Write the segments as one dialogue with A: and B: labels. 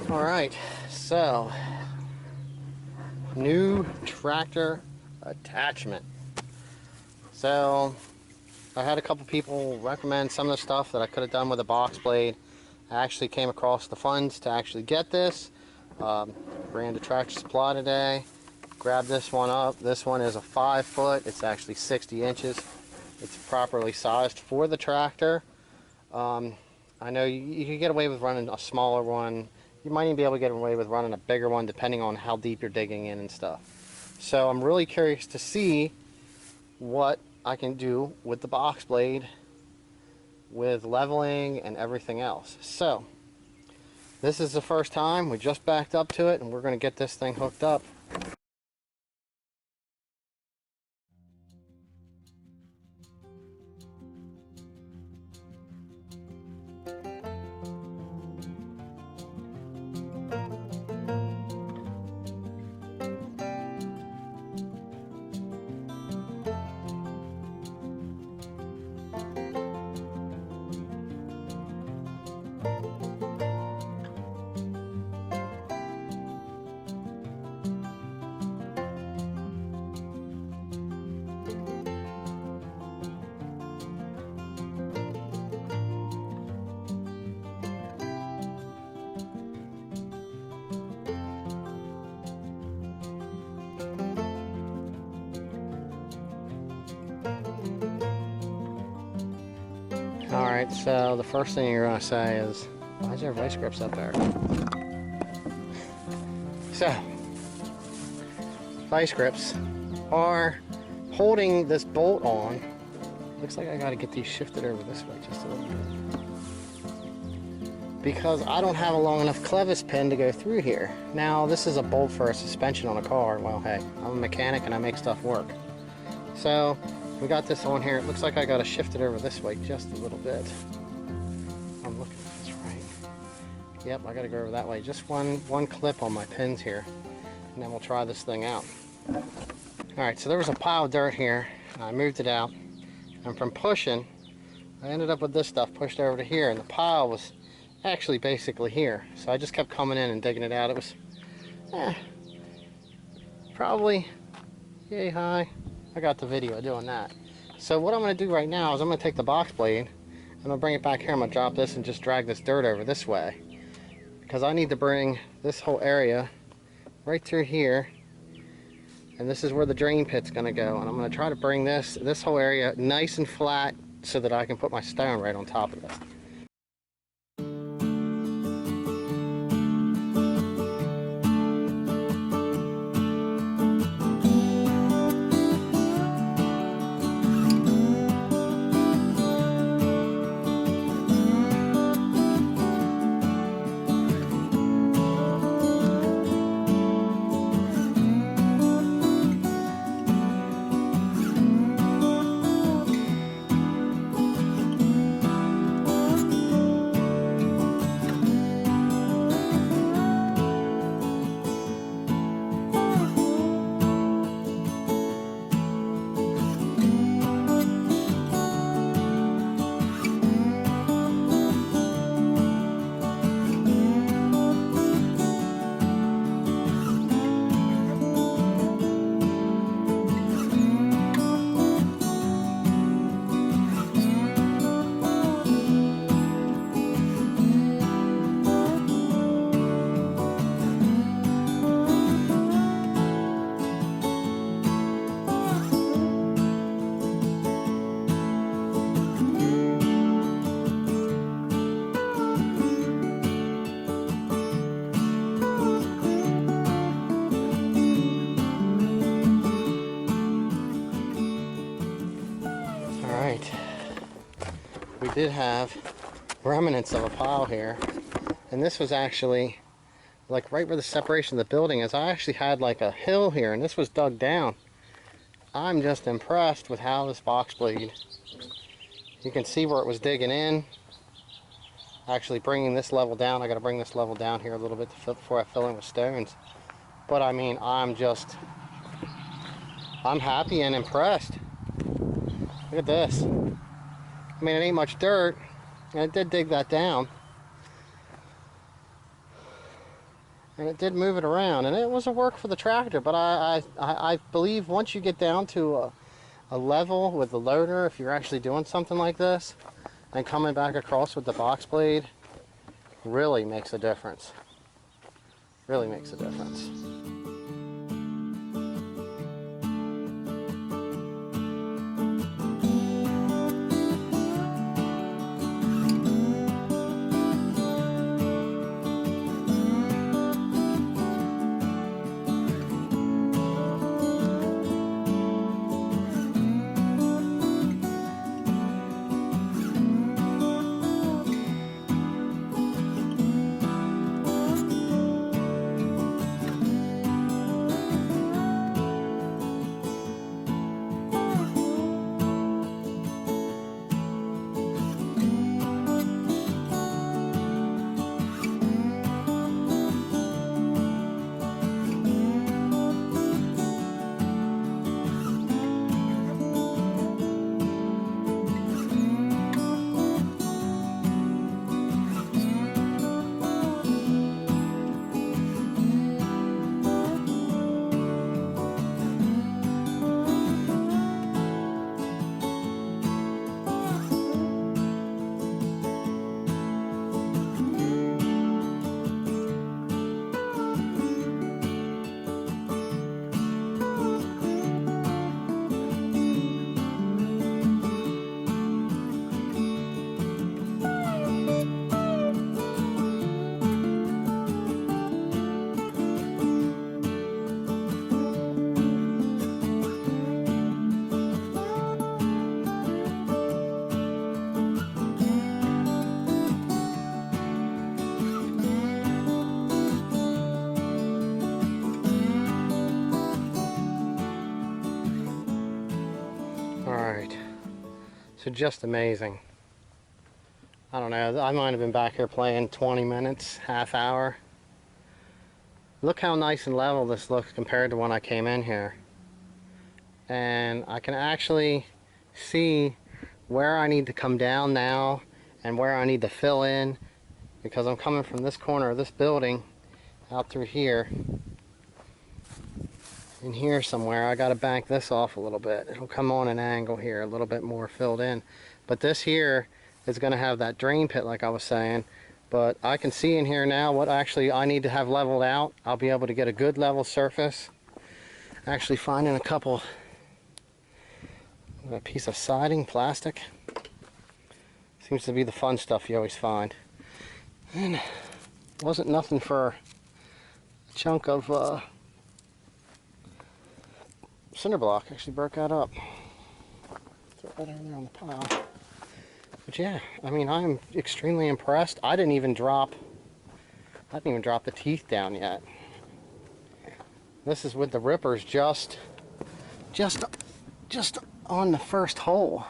A: Alright, so new tractor attachment. So I had a couple people recommend some of the stuff that I could have done with a box blade. I actually came across the funds to actually get this. Ran to Tractor Supply today, grabbed this one up. This one is a 5 foot, it's actually 60 inches. It's properly sized for the tractor. I know you can get away with running a smaller one. You might even be able to get away with running a bigger one depending on how deep you're digging in and stuff. So I'm really curious to see what I can do with the box blade with leveling and everything else. So this is the first time. We just backed up to it and we're going to get this thing hooked up. Alright, so the first thing you're going to say is, why is there vice grips up there? So, vice grips are holding this bolt on. Looks like I got to get these shifted over this way just a little bit. Because I don't have a long enough clevis pin to go through here. Now, this is a bolt for a suspension on a car. Well, hey, I'm a mechanic and I make stuff work. So, we got this on here. It looks like I got to shift it over this way just a little bit. I'm looking at this right. Yep, I got to go over that way. Just one clip on my pins here, and then we'll try this thing out. All right, so there was a pile of dirt here. I moved it out, and from pushing, I ended up with this stuff pushed over to here, and the pile was actually basically here. So I just kept coming in and digging it out. It was probably yay high. I got the video doing that. So what I'm going to do right now is I'm going to take the box blade, I'm going to bring it back here, I'm going to drop this and just drag this dirt over this way. Because I need to bring this whole area right through here, and this is where the drain pit's going to go. And I'm going to try to bring this whole area nice and flat so that I can put my stone right on top of this. We did have remnants of a pile here, and this was actually like right where the separation of the building is. I actually had like a hill here, and this was dug down. I'm just impressed with how this box blade, you can see where it was digging in, actually bringing this level down. I got to bring this level down here a little bit before I fill in with stones. But I mean, I'm happy and impressed. Look at this. I mean, it ain't much dirt, and it did dig that down. And it did move it around, and it was a work for the tractor, but I believe once you get down to a level with the loader, if you're actually doing something like this, and coming back across with the box blade, really makes a difference. Really makes a difference. Alright, so just amazing. I don't know, I might have been back here playing 20 minutes, half hour. Look how nice and level this looks compared to when I came in here. And I can actually see where I need to come down now and where I need to fill in, because I'm coming from this corner of this building out through here. In here somewhere, I got to bank this off a little bit. It'll come on an angle here, a little bit more filled in. But this here is going to have that drain pit like I was saying. But I can see in here now what actually I need to have leveled out. I'll be able to get a good level surface. Actually finding a piece of siding, plastic. Seems to be the fun stuff you always find. And it wasn't nothing for a chunk of cinder block. Actually broke that up. Throw it right over there on the pile. But yeah, I mean, I'm extremely impressed. I didn't even drop the teeth down yet. This is with the rippers just on the first hole.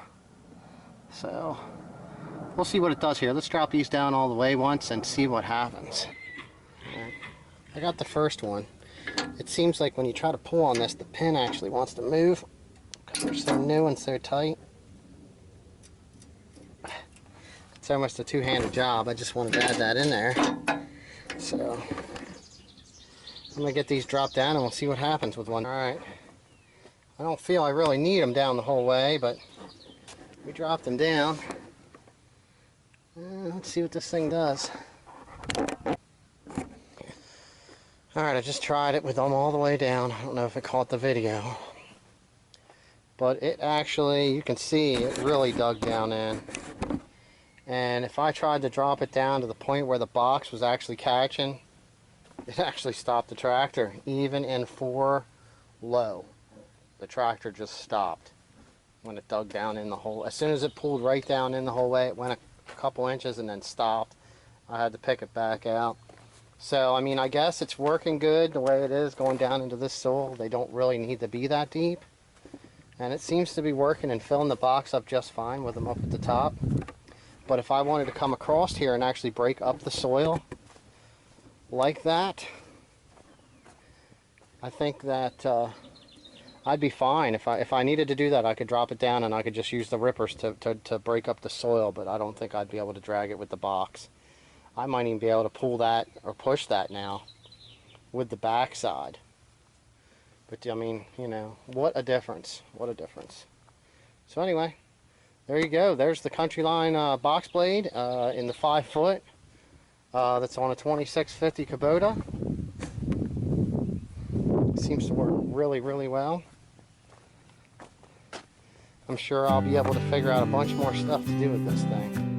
A: So we'll see what it does here. Let's drop these down all the way once and see what happens. Right. I got the first one. It seems like when you try to pull on this, the pin actually wants to move because they're so new and so tight. It's almost a two-handed job. I just wanted to add that in there. So I'm going to get these dropped down and we'll see what happens with one. Alright. I don't feel I really need them down the whole way, but we dropped them down. Let's see what this thing does. Alright, I just tried it with them all the way down. I don't know if it caught the video. But it actually, you can see, it really dug down in. And if I tried to drop it down to the point where the box was actually catching, it actually stopped the tractor. Even in 4 low, the tractor just stopped when it dug down in the hole. As soon as it pulled right down in the whole way, it went a couple inches and then stopped. I had to pick it back out. So, I mean, I guess it's working good the way it is going down into this soil. They don't really need to be that deep. And it seems to be working and filling the box up just fine with them up at the top. But if I wanted to come across here and actually break up the soil like that, I think that I'd be fine. If I needed to do that, I could drop it down and I could just use the rippers to break up the soil, but I don't think I'd be able to drag it with the box. I might even be able to pull that or push that now with the backside. But I mean, you know, what a difference. What a difference. So anyway, there you go. There's the Countryline box blade in the 5-foot. That's on a 2650 Kubota. Seems to work really, really well. I'm sure I'll be able to figure out a bunch more stuff to do with this thing.